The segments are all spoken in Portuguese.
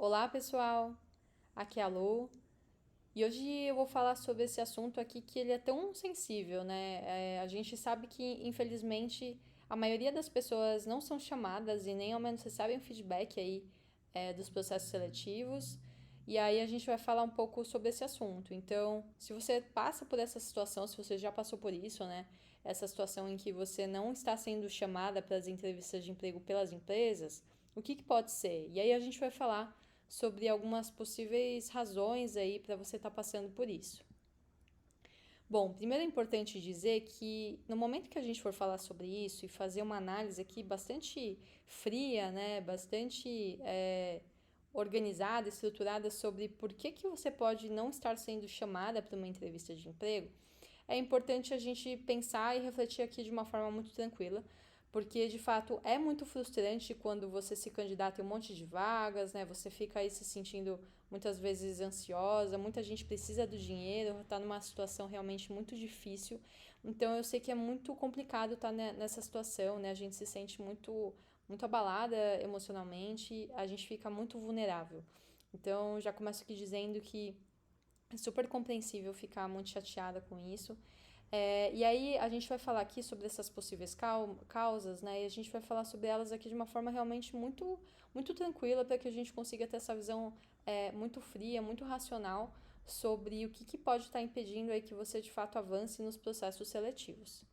Olá, pessoal. Aqui é a Lu. E hoje eu vou falar sobre esse assunto aqui que ele é tão sensível, né? A gente sabe que, infelizmente, a maioria das pessoas não são chamadas e nem ao menos recebem um feedback aí dos processos seletivos. E aí a gente vai falar um pouco sobre esse assunto. Então, se você passa por essa situação, se você já passou por isso, né? Essa situação em que você não está sendo chamada para as entrevistas de emprego pelas empresas, o que pode ser? E aí a gente vai falar sobre algumas possíveis razões aí para você estar passando por isso. Bom, primeiro é importante dizer que no momento que a gente for falar sobre isso e fazer uma análise aqui bastante fria, né, bastante organizada, estruturada sobre por que você pode não estar sendo chamada para uma entrevista de emprego, é importante a gente pensar e refletir aqui de uma forma muito tranquila, porque de fato é muito frustrante quando você se candidata em um monte de vagas, né? Você fica aí se sentindo muitas vezes ansiosa, muita gente precisa do dinheiro, está numa situação realmente muito difícil. Então eu sei que é muito complicado estar nessa situação, né? A gente se sente muito abalada emocionalmente, a gente fica muito vulnerável. Então já começo aqui dizendo que é super compreensível ficar muito chateada com isso. E aí a gente vai falar aqui sobre essas possíveis causas, né? E a gente vai falar sobre elas aqui de uma forma realmente muito tranquila para que a gente consiga ter essa visão muito fria, muito racional sobre o que pode estar impedindo aí que você de fato avance nos processos seletivos.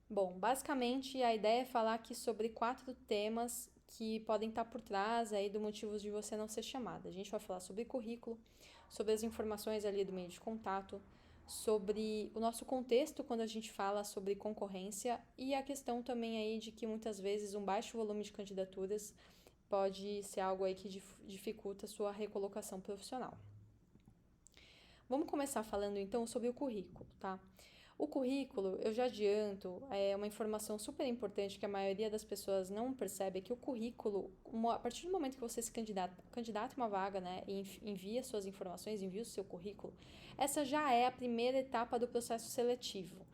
Bom, basicamente a ideia é falar aqui sobre 4 temas que podem estar por trás aí do motivo de você não ser chamada. A gente vai falar sobre currículo, sobre as informações ali do meio de contato, sobre o nosso contexto quando a gente fala sobre concorrência e a questão também aí de que muitas vezes um baixo volume de candidaturas pode ser algo aí que dificulta a sua recolocação profissional. Vamos começar falando então sobre o currículo, tá? O currículo, eu já adianto, é uma informação super importante que a maioria das pessoas não percebe, é que o currículo, a partir do momento que você se candidata a uma vaga, né, e envia suas informações, envia o seu currículo, essa já é a primeira etapa do processo seletivo.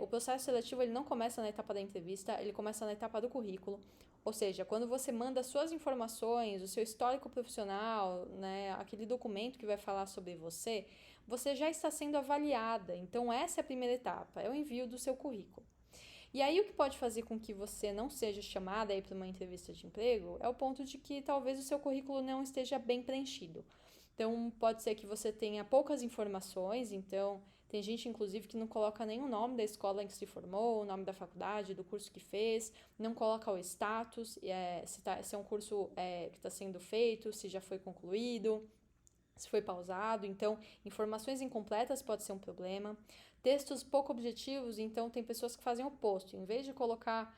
O processo seletivo ele não começa na etapa da entrevista, ele começa na etapa do currículo. Ou seja, quando você manda suas informações, o seu histórico profissional, né, aquele documento que vai falar sobre você, você já está sendo avaliada. Então, essa é a primeira etapa, é o envio do seu currículo. E aí, o que pode fazer com que você não seja chamada para uma entrevista de emprego é o ponto de que talvez o seu currículo não esteja bem preenchido. Então, pode ser que você tenha poucas informações, então, tem gente, inclusive, que não coloca nem o nome da escola em que se formou, o nome da faculdade, do curso que fez, não coloca o status, se é um curso que está sendo feito, se já foi concluído, se foi pausado, então informações incompletas pode ser um problema. Textos pouco objetivos, então tem pessoas que fazem o oposto. Em vez de colocar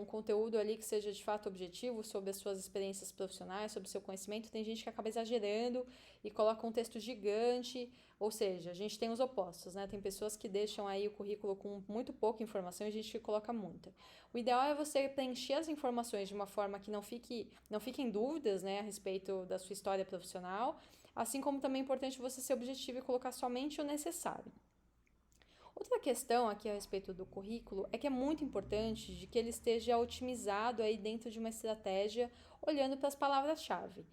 um conteúdo ali que seja de fato objetivo sobre as suas experiências profissionais, sobre o seu conhecimento, tem gente que acaba exagerando e coloca um texto gigante, ou seja, a gente tem os opostos, né? Tem pessoas que deixam aí o currículo com muito pouca informação e gente que coloca muita. O ideal é você preencher as informações de uma forma que não fiquem dúvidas, né, a respeito da sua história profissional, assim como também é importante você ser objetivo e colocar somente o necessário. Outra questão aqui a respeito do currículo é que é muito importante de que ele esteja otimizado aí dentro de uma estratégia olhando para as palavras-chave.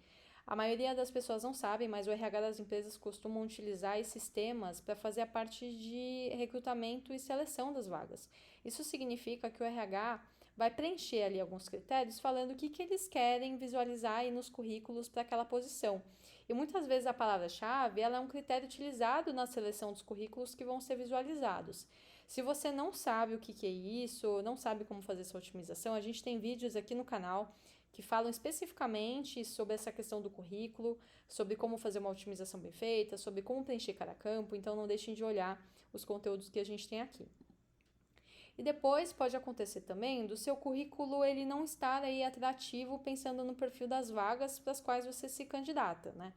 A maioria das pessoas não sabem, mas o RH das empresas costumam utilizar esses temas para fazer a parte de recrutamento e seleção das vagas. Isso significa que o RH vai preencher ali alguns critérios falando o que eles querem visualizar aí nos currículos para aquela posição. E muitas vezes a palavra-chave ela é um critério utilizado na seleção dos currículos que vão ser visualizados. Se você não sabe o que é isso, não sabe como fazer essa otimização, a gente tem vídeos aqui no canal que falam especificamente sobre essa questão do currículo, sobre como fazer uma otimização bem feita, sobre como preencher cada campo, então não deixem de olhar os conteúdos que a gente tem aqui. E depois pode acontecer também do seu currículo ele não estar aí atrativo pensando no perfil das vagas para as quais você se candidata, né?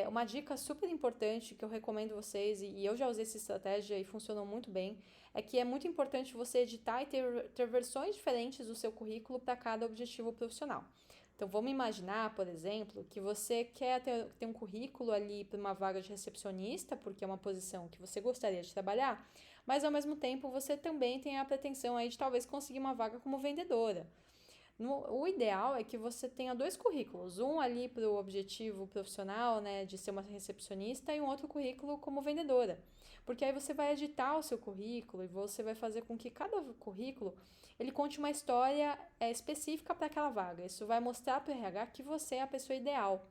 Uma dica super importante que eu recomendo vocês, e eu já usei essa estratégia e funcionou muito bem, é que é muito importante você editar e ter versões diferentes do seu currículo para cada objetivo profissional. Então, vamos imaginar, por exemplo, que você quer ter um currículo ali para uma vaga de recepcionista, porque é uma posição que você gostaria de trabalhar, mas ao mesmo tempo você também tem a pretensão aí de talvez conseguir uma vaga como vendedora. O ideal é que você tenha dois currículos, um ali para o objetivo profissional, né, de ser uma recepcionista, e um outro currículo como vendedora. Porque aí você vai editar o seu currículo e você vai fazer com que cada currículo ele conte uma história específica para aquela vaga. Isso vai mostrar para o RH que você é a pessoa ideal.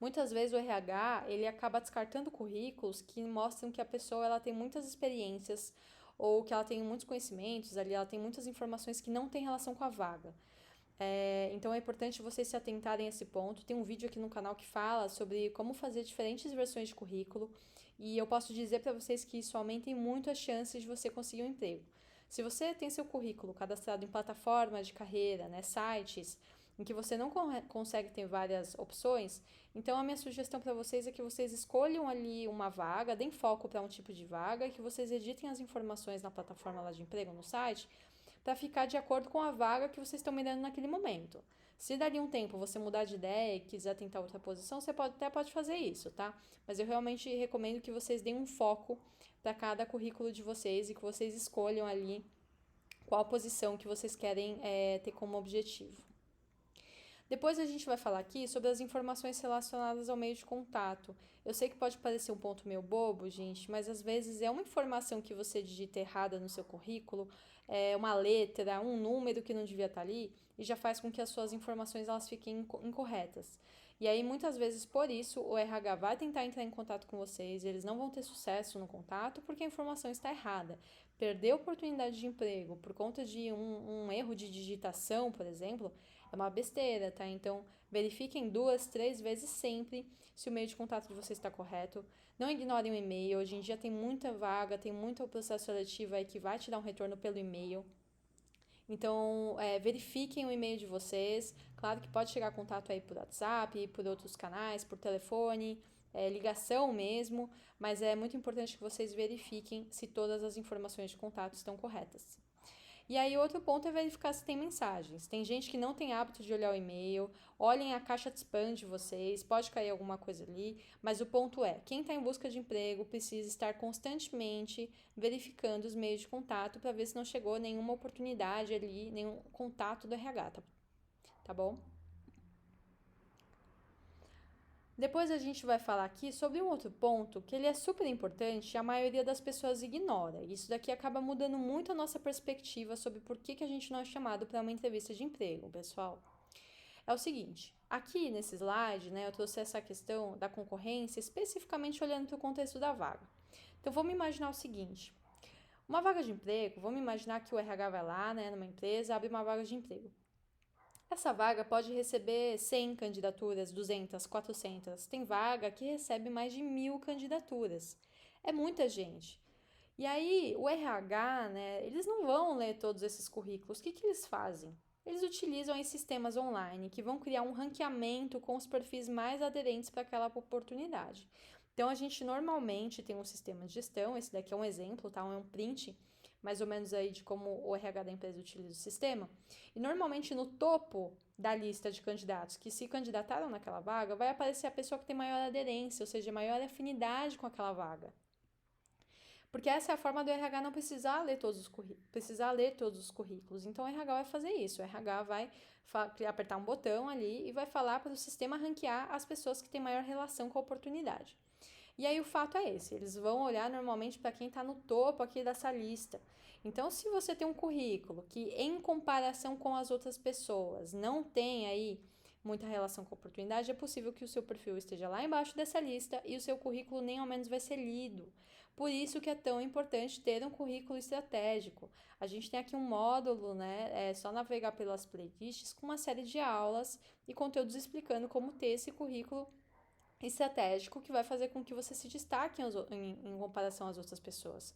Muitas vezes o RH ele acaba descartando currículos que mostram que a pessoa ela tem muitas experiências ou que ela tem muitos conhecimentos ali, ela tem muitas informações que não tem relação com a vaga. Então é importante vocês se atentarem a esse ponto. Tem um vídeo aqui no canal que fala sobre como fazer diferentes versões de currículo e eu posso dizer para vocês que isso aumenta muito as chances de você conseguir um emprego. Se você tem seu currículo cadastrado em plataformas de carreira, né, sites, em que você não consegue ter várias opções, então a minha sugestão para vocês é que vocês escolham ali uma vaga, deem foco para um tipo de vaga e que vocês editem as informações na plataforma lá de emprego, no site, para ficar de acordo com a vaga que vocês estão mirando naquele momento. Se dali um tempo você mudar de ideia e quiser tentar outra posição, você pode fazer isso, tá? Mas eu realmente recomendo que vocês deem um foco para cada currículo de vocês e que vocês escolham ali qual posição que vocês querem ter como objetivo. Depois a gente vai falar aqui sobre as informações relacionadas ao meio de contato. Eu sei que pode parecer um ponto meio bobo, gente, mas às vezes é uma informação que você digita errada no seu currículo, uma letra, um número que não devia estar ali, e já faz com que as suas informações elas fiquem incorretas. E aí, muitas vezes, por isso, o RH vai tentar entrar em contato com vocês, eles não vão ter sucesso no contato porque a informação está errada. Perder a oportunidade de emprego por conta de um erro de digitação, por exemplo, é uma besteira, tá? Então, verifiquem 2, 3 vezes sempre se o meio de contato de vocês está correto. Não ignorem o e-mail. Hoje em dia tem muita vaga, tem muito processo seletivo aí que vai te dar um retorno pelo e-mail. Então, verifiquem o e-mail de vocês. Claro que pode chegar contato aí por WhatsApp, por outros canais, por telefone, ligação mesmo, mas é muito importante que vocês verifiquem se todas as informações de contato estão corretas. E aí, outro ponto é verificar se tem mensagens. Tem gente que não tem hábito de olhar o e-mail, olhem a caixa de spam de vocês, pode cair alguma coisa ali, mas o ponto é, quem está em busca de emprego precisa estar constantemente verificando os meios de contato para ver se não chegou nenhuma oportunidade ali, nenhum contato do RH, tá bom? Depois a gente vai falar aqui sobre um outro ponto que ele é super importante e a maioria das pessoas ignora. Isso daqui acaba mudando muito a nossa perspectiva sobre por que a gente não é chamado para uma entrevista de emprego, pessoal. É o seguinte, aqui nesse slide, né, eu trouxe essa questão da concorrência especificamente olhando para o contexto da vaga. Então vamos imaginar o seguinte, uma vaga de emprego, vamos imaginar que o RH vai lá, né, numa empresa, abre uma vaga de emprego. Essa vaga pode receber 100 candidaturas, 200, 400. Tem vaga que recebe mais de 1.000 candidaturas. É muita gente. E aí, o RH, né, eles não vão ler todos esses currículos. O que eles fazem? Eles utilizam aí sistemas online que vão criar um ranqueamento com os perfis mais aderentes para aquela oportunidade. Então, a gente normalmente tem um sistema de gestão, esse daqui é um exemplo, tá? É um print mais ou menos aí de como o RH da empresa utiliza o sistema. E normalmente no topo da lista de candidatos que se candidataram naquela vaga, vai aparecer a pessoa que tem maior aderência, ou seja, maior afinidade com aquela vaga. Porque essa é a forma do RH não precisar ler todos os currículos. Então o RH vai fazer isso. O RH vai apertar um botão ali e vai falar para o sistema ranquear as pessoas que têm maior relação com a oportunidade. E aí o fato é esse, eles vão olhar normalmente para quem está no topo aqui dessa lista. Então, se você tem um currículo que, em comparação com as outras pessoas, não tem aí muita relação com a oportunidade, é possível que o seu perfil esteja lá embaixo dessa lista e o seu currículo nem ao menos vai ser lido. Por isso que é tão importante ter um currículo estratégico. A gente tem aqui um módulo, né? É só navegar pelas playlists com uma série de aulas e conteúdos explicando como ter esse currículo estratégico que vai fazer com que você se destaque em comparação às outras pessoas.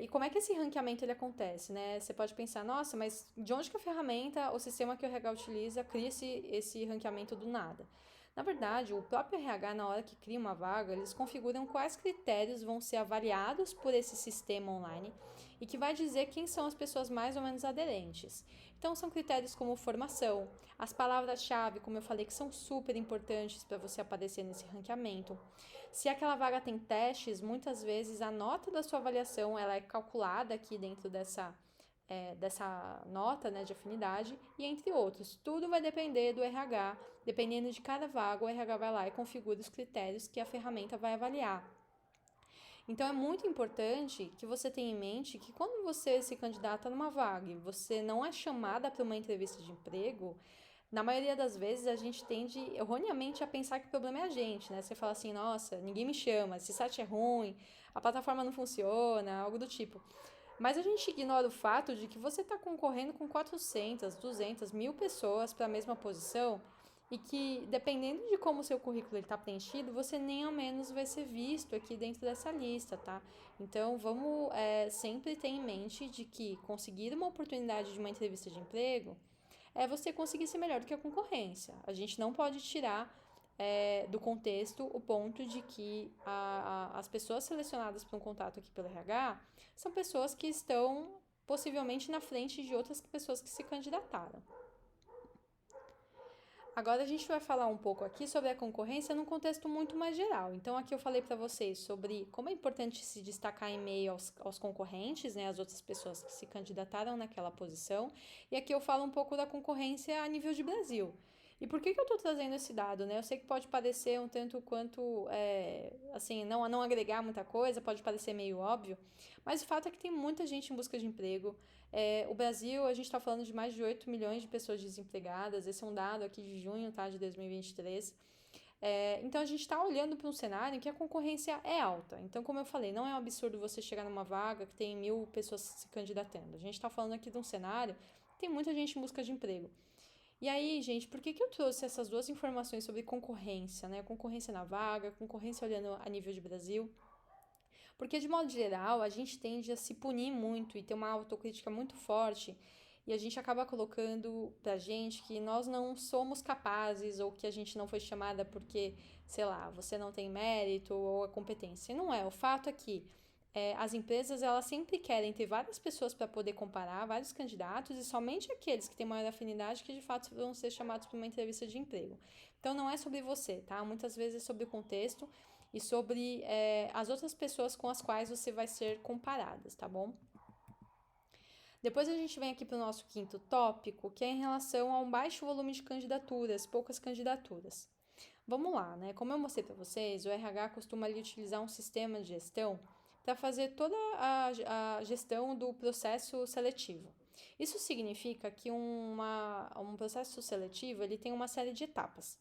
E como é que esse ranqueamento ele acontece, né? Você pode pensar, nossa, mas de onde que a ferramenta, o sistema que o RH utiliza, cria esse ranqueamento do nada? Na verdade, o próprio RH, na hora que cria uma vaga, eles configuram quais critérios vão ser avaliados por esse sistema online e que vai dizer quem são as pessoas mais ou menos aderentes. Então, são critérios como formação, as palavras-chave, como eu falei, que são super importantes para você aparecer nesse ranqueamento. Se aquela vaga tem testes, muitas vezes a nota da sua avaliação ela é calculada aqui dentro dessa nota, né, de afinidade, e entre outros. Tudo vai depender do RH, dependendo de cada vaga, o RH vai lá e configura os critérios que a ferramenta vai avaliar. Então é muito importante que você tenha em mente que quando você se candidata numa vaga e você não é chamada para uma entrevista de emprego, na maioria das vezes a gente tende erroneamente a pensar que o problema é a gente, né? Você fala assim, nossa, ninguém me chama, esse site é ruim, a plataforma não funciona, algo do tipo. Mas a gente ignora o fato de que você está concorrendo com 400, 200, 1000 pessoas para a mesma posição e que, dependendo de como o seu currículo está preenchido, você nem ao menos vai ser visto aqui dentro dessa lista, tá? Então, vamos sempre ter em mente de que conseguir uma oportunidade de uma entrevista de emprego é você conseguir ser melhor do que a concorrência. A gente não pode tirar do contexto o ponto de que as pessoas selecionadas para um contato aqui pelo RH são pessoas que estão possivelmente na frente de outras pessoas que se candidataram. Agora a gente vai falar um pouco aqui sobre a concorrência num contexto muito mais geral. Então aqui eu falei para vocês sobre como é importante se destacar em meio aos concorrentes, né, as outras pessoas que se candidataram naquela posição. E aqui eu falo um pouco da concorrência a nível de Brasil. E por que eu estou trazendo esse dado, né? Eu sei que pode parecer um tanto quanto, assim, não agregar muita coisa, pode parecer meio óbvio, mas o fato é que tem muita gente em busca de emprego. O Brasil, a gente está falando de mais de 8 milhões de pessoas desempregadas, esse é um dado aqui de junho, tá, de 2023. Então, a gente está olhando para um cenário em que a concorrência é alta. Então, como eu falei, não é um absurdo você chegar numa vaga que tem 1000 pessoas se candidatando. A gente está falando aqui de um cenário que tem muita gente em busca de emprego. E aí, gente, por que eu trouxe essas duas informações sobre concorrência, né? Concorrência na vaga, concorrência olhando a nível de Brasil? Porque, de modo geral, a gente tende a se punir muito e ter uma autocrítica muito forte e a gente acaba colocando pra gente que nós não somos capazes ou que a gente não foi chamada porque, sei lá, você não tem mérito ou a competência. E não é. O fato é que as empresas elas sempre querem ter várias pessoas para poder comparar, vários candidatos e somente aqueles que têm maior afinidade que de fato vão ser chamados para uma entrevista de emprego. Então não é sobre você, tá? Muitas vezes é sobre o contexto e sobre as outras pessoas com as quais você vai ser comparadas, tá bom? Depois a gente vem aqui para o nosso quinto tópico, que é em relação a um baixo volume de candidaturas, poucas candidaturas. Vamos lá, né? Como eu mostrei para vocês, o RH costuma ali utilizar um sistema de gestão para fazer toda a gestão do processo seletivo. Isso significa que um processo seletivo ele tem uma série de etapas.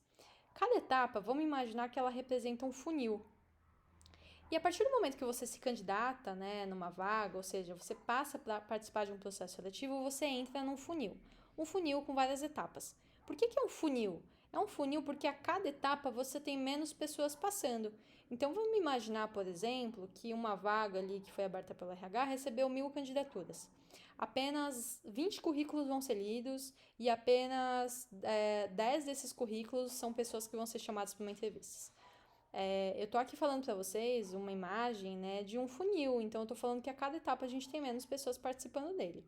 Cada etapa, vamos imaginar que ela representa um funil. E a partir do momento que você se candidata, né, numa vaga, ou seja, você passa para participar de um processo seletivo, você entra num funil. Um funil com várias etapas. Por que é um funil? É um funil porque a cada etapa você tem menos pessoas passando. Então vamos imaginar, por exemplo, que uma vaga ali que foi aberta pela RH recebeu 1000 candidaturas. Apenas 20 currículos vão ser lidos e apenas 10 desses currículos são pessoas que vão ser chamadas para uma entrevista. Eu tô aqui falando para vocês uma imagem, né, de um funil, então eu tô falando que a cada etapa a gente tem menos pessoas participando dele.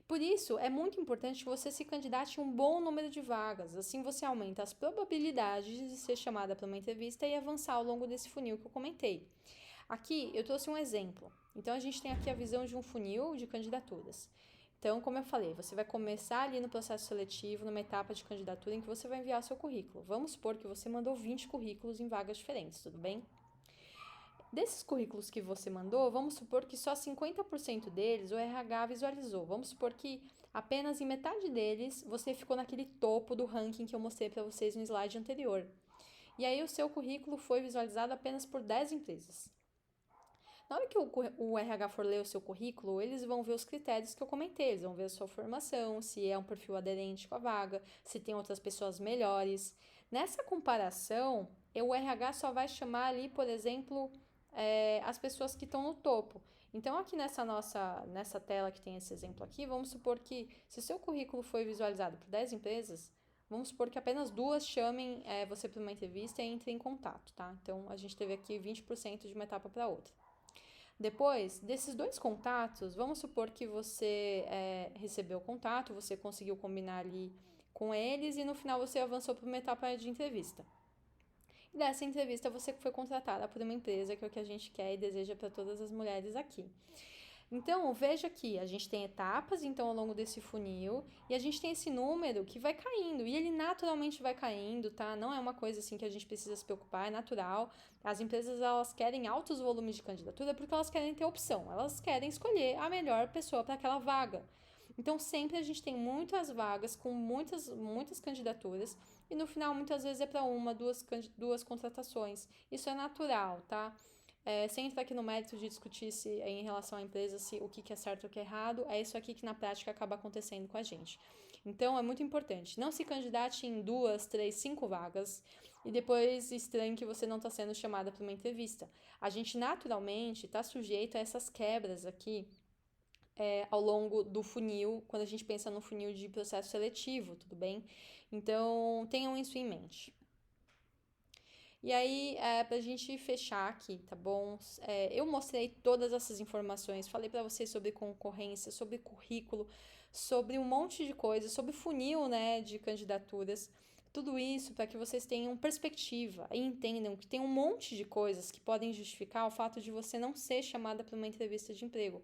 Por isso, é muito importante que você se candidate a um bom número de vagas, assim você aumenta as probabilidades de ser chamada para uma entrevista e avançar ao longo desse funil que eu comentei. Aqui eu trouxe um exemplo. Então a gente tem aqui a visão de um funil de candidaturas. Então, como eu falei, você vai começar ali no processo seletivo, numa etapa de candidatura em que você vai enviar o seu currículo. Vamos supor que você mandou 20 currículos em vagas diferentes, tudo bem? Desses currículos que você mandou, vamos supor que só 50% deles o RH visualizou. Vamos supor que apenas em metade deles você ficou naquele topo do ranking que eu mostrei para vocês no slide anterior. E aí o seu currículo foi visualizado apenas por 10 empresas. Na hora que o RH for ler o seu currículo, eles vão ver os critérios que eu comentei, eles vão ver a sua formação, se é um perfil aderente com a vaga, se tem outras pessoas melhores. Nessa comparação, o RH só vai chamar ali, por exemplo, as pessoas que estão no topo. Então, aqui nessa tela que tem esse exemplo aqui, vamos supor que se o seu currículo foi visualizado por 10 empresas, vamos supor que apenas 2 chamem você para uma entrevista e entrem em contato, tá? Então, a gente teve aqui 20% de uma etapa para outra. Depois desses 2 contatos, vamos supor que você recebeu o contato, você conseguiu combinar ali com eles e no final você avançou para uma etapa de entrevista. E dessa entrevista você foi contratada por uma empresa, que é o que a gente quer e deseja para todas as mulheres aqui. Então, veja que a gente tem etapas, então, ao longo desse funil, e a gente tem esse número que vai caindo, e ele naturalmente vai caindo, tá? Não é uma coisa assim que a gente precisa se preocupar, é natural. As empresas, elas querem altos volumes de candidatura porque elas querem ter opção, elas querem escolher a melhor pessoa para aquela vaga. Então, sempre a gente tem muitas vagas com muitas candidaturas, e no final, muitas vezes, é para uma, duas contratações. Isso é natural, tá? Sem entrar aqui no mérito de discutir se, em relação à empresa se o que é certo ou o que é errado, é isso aqui que na prática acaba acontecendo com a gente. Então é muito importante, não se candidate em 2, 3, 5 vagas e depois estranhe que você não está sendo chamada para uma entrevista. A gente naturalmente está sujeito a essas quebras aqui ao longo do funil, quando a gente pensa no funil de processo seletivo, tudo bem? Então tenham isso em mente. E aí, pra gente fechar aqui, tá bom? Eu mostrei todas essas informações, falei para vocês sobre concorrência, sobre currículo, sobre um monte de coisas, sobre funil, né, de candidaturas. Tudo isso para que vocês tenham perspectiva e entendam que tem um monte de coisas que podem justificar o fato de você não ser chamada para uma entrevista de emprego.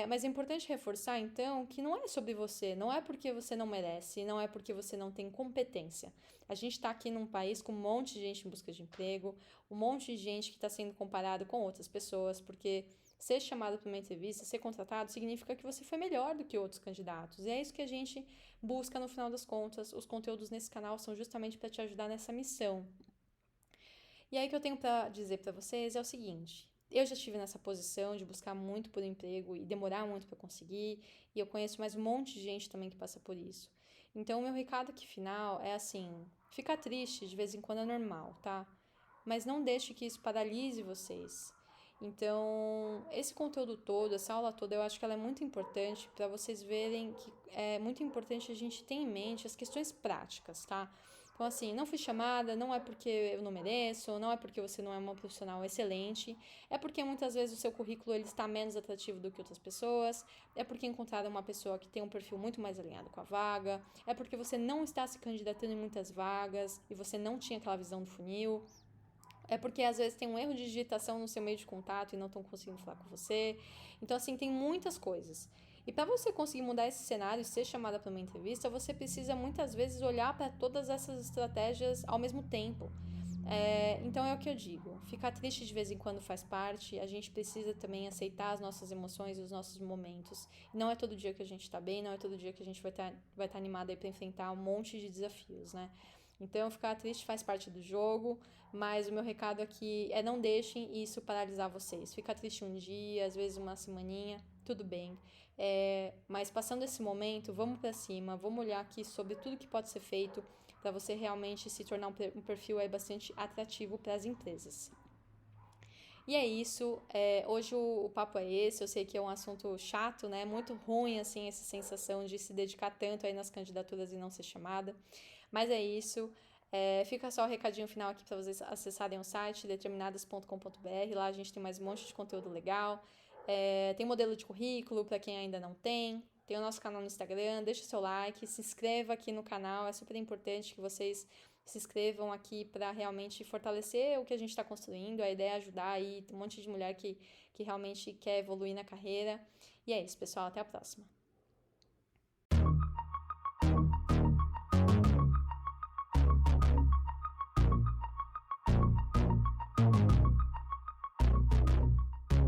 Mas é importante reforçar, então, que não é sobre você, não é porque você não merece, não é porque você não tem competência. A gente está aqui num país com um monte de gente em busca de emprego, um monte de gente que está sendo comparado com outras pessoas, porque ser chamado para uma entrevista, ser contratado, significa que você foi melhor do que outros candidatos. E é isso que a gente busca no final das contas. Os conteúdos nesse canal são justamente para te ajudar nessa missão. E aí o que eu tenho para dizer para vocês é o seguinte: eu já estive nessa posição de buscar muito por emprego e demorar muito para conseguir, e eu conheço mais um monte de gente também que passa por isso. Então, o meu recado aqui final é assim: ficar triste de vez em quando é normal, tá? Mas não deixe que isso paralise vocês. Então, esse conteúdo todo, essa aula toda, eu acho que ela é muito importante para vocês verem que é muito importante a gente ter em mente as questões práticas, tá? Então, assim, não fui chamada, não é porque eu não mereço, não é porque você não é uma profissional excelente, é porque muitas vezes o seu currículo ele está menos atrativo do que outras pessoas, é porque encontraram uma pessoa que tem um perfil muito mais alinhado com a vaga, é porque você não está se candidatando em muitas vagas e você não tinha aquela visão do funil, é porque às vezes tem um erro de digitação no seu meio de contato e não estão conseguindo falar com você. Então, assim, tem muitas coisas. E para você conseguir mudar esse cenário e ser chamada para uma entrevista, você precisa muitas vezes olhar para todas essas estratégias ao mesmo tempo. Então é o que eu digo, ficar triste de vez em quando faz parte, a gente precisa também aceitar as nossas emoções e os nossos momentos. Não é todo dia que a gente tá bem, não é todo dia que a gente vai tá animada aí pra enfrentar um monte de desafios, né? Então ficar triste faz parte do jogo, mas o meu recado aqui é não deixem isso paralisar vocês. Ficar triste um dia, às vezes uma semaninha, tudo bem. Mas passando esse momento, vamos para cima, vamos olhar aqui sobre tudo que pode ser feito para você realmente se tornar um perfil aí bastante atrativo para as empresas. E é isso, hoje o papo é esse, eu sei que é um assunto chato, né, muito ruim, assim, essa sensação de se dedicar tanto aí nas candidaturas e não ser chamada, mas é isso, fica só o recadinho final aqui para vocês acessarem o site determinadas.com.br, lá a gente tem mais um monte de conteúdo legal, tem modelo de currículo para quem ainda não tem o nosso canal no Instagram, deixa o seu like, se inscreva aqui no canal, é super importante que vocês se inscrevam aqui para realmente fortalecer o que a gente está construindo. A ideia é ajudar aí, tem um monte de mulher que realmente quer evoluir na carreira. E é isso, pessoal, até a próxima.